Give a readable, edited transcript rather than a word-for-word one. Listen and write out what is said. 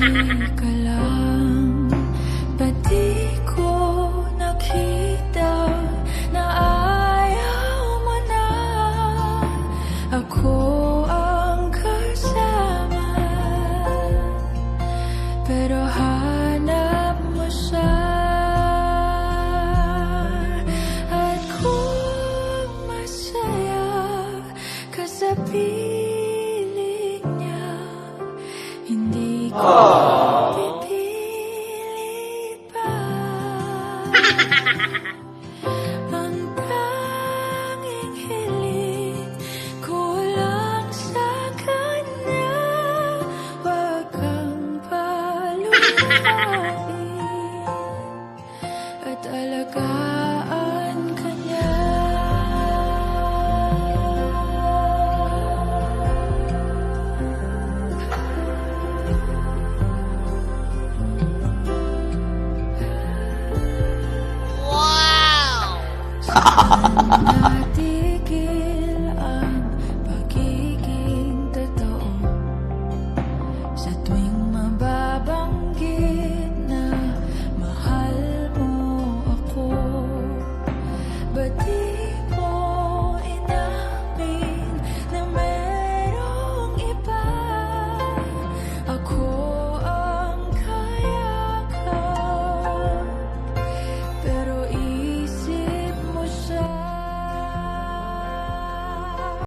ka lang, ba't di ko nakita na ayaw mo na ako ang kasama? Pero hanap mo siya, at kung masaya ka sa piling niya, hindi ko pipilit pa. Ang tanging hiling ko lang sa kanya, wag kang paluhain at alagaan ka niya. Wow!